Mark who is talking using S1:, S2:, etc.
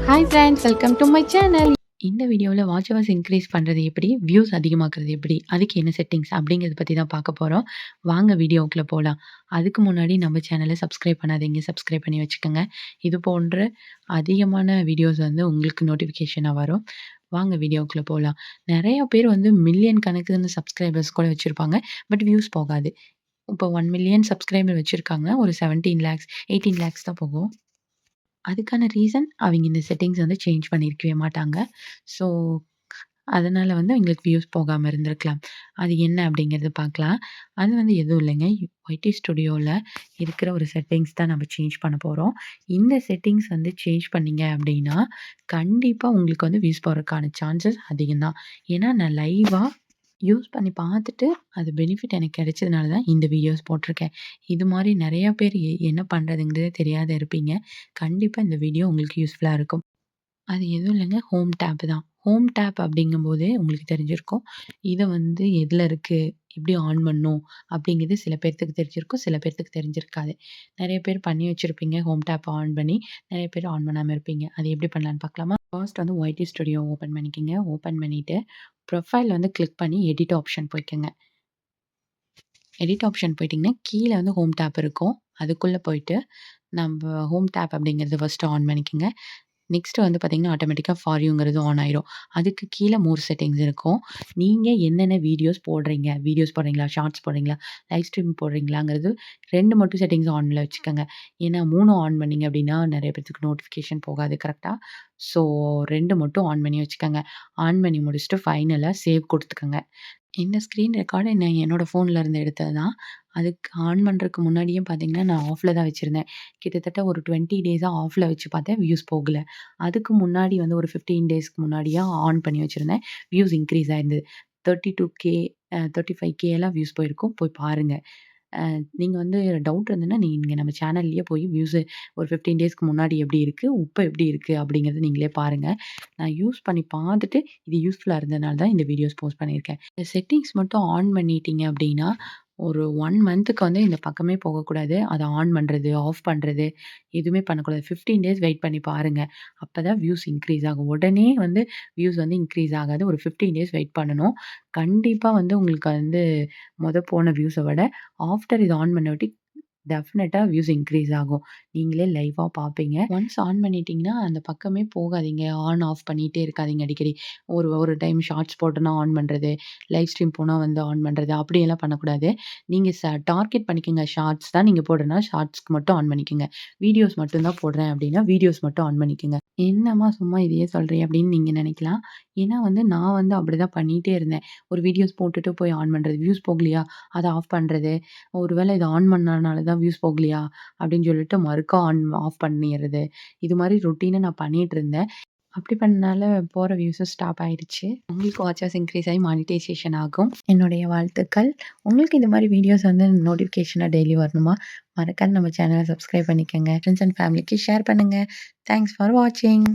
S1: Hi friends, welcome to my channel. இந்த வீடியோல watch hours increase பண்றது எப்படி? வியூஸ் அதிகமாக்குறது எப்படி? அதுக்கு என்ன செட்டிங்ஸ்? அப்படிங்கிறத பத்தி தான் பார்க்க போறோம். வாங்க வீடியோக்குள்ள போலாம். அதுக்கு முன்னாடி நம்ம சேனல சப்ஸ்கிரைப் பண்ணாதீங்க. சப்ஸ்கிரைப் பண்ணி வச்சுக்கோங்க. இது போன்ற அதிகமான வீடியோஸ் வந்து உங்களுக்கு நோட்டிஃபிகேஷனா வரும். வாங்க வீடியோக்குள்ள போலாம். நெறைய பேர் வந்து மில்லியன் கணக்குல சப்ஸ்கிரைபர்ஸ் கூட வச்சிருப்பாங்க. பட் வியூஸ் போகாது. இப்போ 1,000,000 சப்ஸ்கிரைபர் வச்சிருக்காங்க. ஒரு 17 லேக்ஸ், 18 லேக்ஸ் தான் போகும். அதுக்கான ரீசன் அவிங்க இந்த செட்டிங்ஸ் வந்து சேஞ்ச் பண்ணியிருக்கவே மாட்டாங்க. ஸோ, அதனால வந்து எங்களுக்கு வியூஸ் போகாம இருந்திருக்கலாம். அது என்ன அப்படிங்கிறத பார்க்கலாம். அது வந்து எதுவும் இல்லைங்க. ஒய்டி ஸ்டுடியோல இருக்கிற ஒரு செட்டிங்ஸ் தான் நம்ம சேஞ்ச் பண்ண போறோம். இந்த செட்டிங்ஸ் வந்து சேஞ்ச் பண்ணீங்க அப்படின்னா, கண்டிப்பா உங்களுக்கு வந்து வியூஸ் போறதுக்கான சான்சஸ் அதிகம் தான். ஏன்னா நான் லைவா யூஸ் பண்ணி பார்த்துட்டு, அது பெனிஃபிட் எனக்கு கிடைச்சதுனால தான் இந்த வீடியோஸ் போட்டிருக்கேன். இது மாரி நெறைய பேர் என்ன பண்றதுங்கிறதே தெரியாத இருப்பீங்க. கண்டிப்பா இந்த வீடியோ உங்களுக்கு யூஸ்ஃபுல்லா இருக்கும். அது எதுவும் இல்லங்க. ஹோம் டேப் தான். ஹோம் டேப் அப்படிங்கும்போதே உங்களுக்கு தெரிஞ்சிருக்கும். இத வந்து எதுல இருக்கு? எப்படி ஆன் பண்ணும்? அப்படிங்கிறது சில பேர்த்துக்கு தெரிஞ்சிருக்கும். சில பேர்த்துக்கு தெரிஞ்சிருக்காது. நெறைய பேர் பண்ணி வச்சிருப்பீங்க. ஹோம் டேப் ஆன் பண்ணி. நெறைய பேர் ஆன் பண்ணாம இருப்பீங்க. அது எப்படி பண்ணலான்னு பார்க்கலாமா? ஃபர்ஸ்ட் வந்து ஒய்டி ஸ்டுடியோ ஓப்பன் பண்ணிக்கங்க. ஓப்பன் பண்ணிட்டு, ப்ரொஃபைல் வந்து கிளிக் பண்ணி எடிட் ஆப்ஷன் போய்க்கங்க. எடிட் ஆப்ஷன் போயிட்டீங்கன்னா, கீழ வந்து ஹோம் டேப் இருக்கும். அதுக்குள்ள போயிட்டு, நம்ப ஹோம் டேப் அப்படிங்கிறத ஃபர்ஸ்ட்டு ஆன் பண்ணிக்கங்க. நெக்ஸ்ட் வந்து பார்த்தீங்கன்னா, ஆட்டோமேட்டிக்கா ஃபார் யூங்கிறது ஆன் ஆயிரும். அதுக்கு கீழ மோர் செட்டிங்ஸ் இருக்கும். நீங்க என்னென்ன வீடியோஸ் போடுறீங்க? வீடியோஸ் போடுறீங்களா? ஷார்ட்ஸ் போடுறீங்களா? லைவ் ஸ்ட்ரீம் போடுறீங்களாங்கிறது 2 மட்டும் செட்டிங்ஸ் ஆன்ல வச்சுக்கங்க. ஏன்னா 3ம் ஆன் பண்ணீங்க அப்படின்னா, நெறைய பேத்துக்கு நோட்டிஃபிகேஷன் போகாது கரெக்ட்டா? ஸோ 2 மட்டும் ஆன் பண்ணி வச்சுக்கங்க. ஆன் பண்ணி முடிச்சுட்டு ஃபைனலா சேவ் குடுத்துக்கங்க. இந்த ஸ்க்ரீன் ரெக்கார்டு நான் என்னோட ஃபோன்ல இருந்து எடுத்தது தான். அதுக்கு ஆன் பண்றதுக்கு முன்னாடியே பார்த்தீங்கன்னா, நான் ஆஃப்ல தான் வச்சிருந்தேன். கிட்டத்தட்ட ஒரு 20 டேஸா ஆஃப்ல வச்சு பார்த்தேன். வியூஸ் போகல. அதுக்கு முன்னாடி வந்து ஒரு 15 டேஸ்க்கு முன்னாடியா ஆன் பண்ணி வச்சிருந்தேன். Views increase ஆயிருந்தது. 32K 35K எல்லாம் வியூஸ் போயிருக்கும். போய் பாருங்க. அ நீங்க வந்து டவுட் இருந்ததுன்னா, நீங்க நம்ம சேனல்லயே போய் வியூஸு ஒரு 15 டேஸ்க்கு முன்னாடி எப்படி இருக்கு? இப்ப எப்படி இருக்கு? அப்படிங்கிறத நீங்களே பாருங்க. நான் யூஸ் பண்ணி பார்த்துட்டு, இது யூஸ்ஃபுல்லா இருந்ததுனால தான் இந்த வீடியோஸ் போஸ்ட் பண்ணியிருக்கேன். இந்த செட்டிங்ஸ் மட்டும் ஆன் பண்ணிட்டீங்க அப்படின்னா, ஒரு 1 மந்த்துக்கு வந்து இந்த பக்கமே போகக்கூடாது. அத ஆன் பண்றது, ஆஃப் பண்றது எதுவுமே பண்ணக்கூடாது. 15 டேஸ் வெயிட் பண்ணி பாருங்க. அப்பதான் வியூஸ் இன்க்ரீஸ் ஆகும். உடனே வந்து வியூஸ் வந்து இன்க்ரீஸ் ஆகாது. ஒரு 15 டேஸ் வெயிட் பண்ணணும். கண்டிப்பா வந்து உங்களுக்கு வந்து போன வியூஸ விட ஆஃப்டர் இத ஆன் பண்ணவாட்டி டெஃபினட்டா வியூஸ் இன்க்ரீஸ் ஆகும். நீங்களே லைவா பார்ப்பீங்க. ஒன்ஸ் ஆன் பண்ணிட்டீங்கன்னா, அந்த பக்கமே போகாதீங்க. ஆன், ஆஃப் பண்ணிட்டே இருக்காதீங்க அடிக்கடி. ஒரு ஒரு டைம் ஷார்ட்ஸ் போட்டோனா ஆன் பண்றது, லைவ் ஸ்ட்ரீம் போனா வந்து ஆன் பண்றது, அப்படியெல்லாம் பண்ணக்கூடாது. நீங்க டார்கெட் பண்ணிக்கங்க. ஷார்ட்ஸ் தான் நீங்க போடுறனா, ஷார்ட்ஸ்க்கு மட்டும் ஆன் பண்ணிக்கங்க. வீடியோஸ் மட்டும் தான் போடுறேன் அப்படின்னா, வீடியோஸ் மட்டும் ஆன் பண்ணிக்கங்க. என்னம்மா சும்மா இதையே சொல்றியே அப்படின்னு நீங்க நினைக்கலாம். ஏன்னா வந்து நான் வந்து அப்படிதான் பண்ணிட்டே இருந்தேன். ஒரு வீடியோஸ் போட்டுட்டு போய் ஆன் பண்றது. வியூஸ் போகலையா? அத ஆஃப் பண்றது. ஒரு வேளை இத ஆன் பண்ணனால தான் வியூஸ் போகலையா? அப்படின்னு சொல்லிட்டு மறுக்கா ஆன், ஆஃப் பண்ணிறது. இது மாரி ரொட்டீனா நான் பண்ணிட்டு இருந்தேன். அப்படி பண்ணனால போற வியூஸும் ஸ்டாப் ஆயிடுச்சு. உங்களுக்கு வாட்ச் ஹவர்ஸ் இன்க்ரீஸ் ஆகி மானிட்டைசேஷன் ஆகும். என்னுடைய வாழ்த்துக்கள். உங்களுக்கு இந்த மாரி வீடியோஸ் வந்து நோட்டிஃபிகேஷனா டெய்லி வரணுமா? மறக்காம நம்ம சேனல சப்ஸ்கிரைப் பண்ணிக்கங்க. ஃப்ரெண்ட்ஸ் அண்ட் ஃபேமிலிக்கு ஷேர் பண்ணுங்க. தேங்க்ஸ் ஃபார் வாட்சிங்.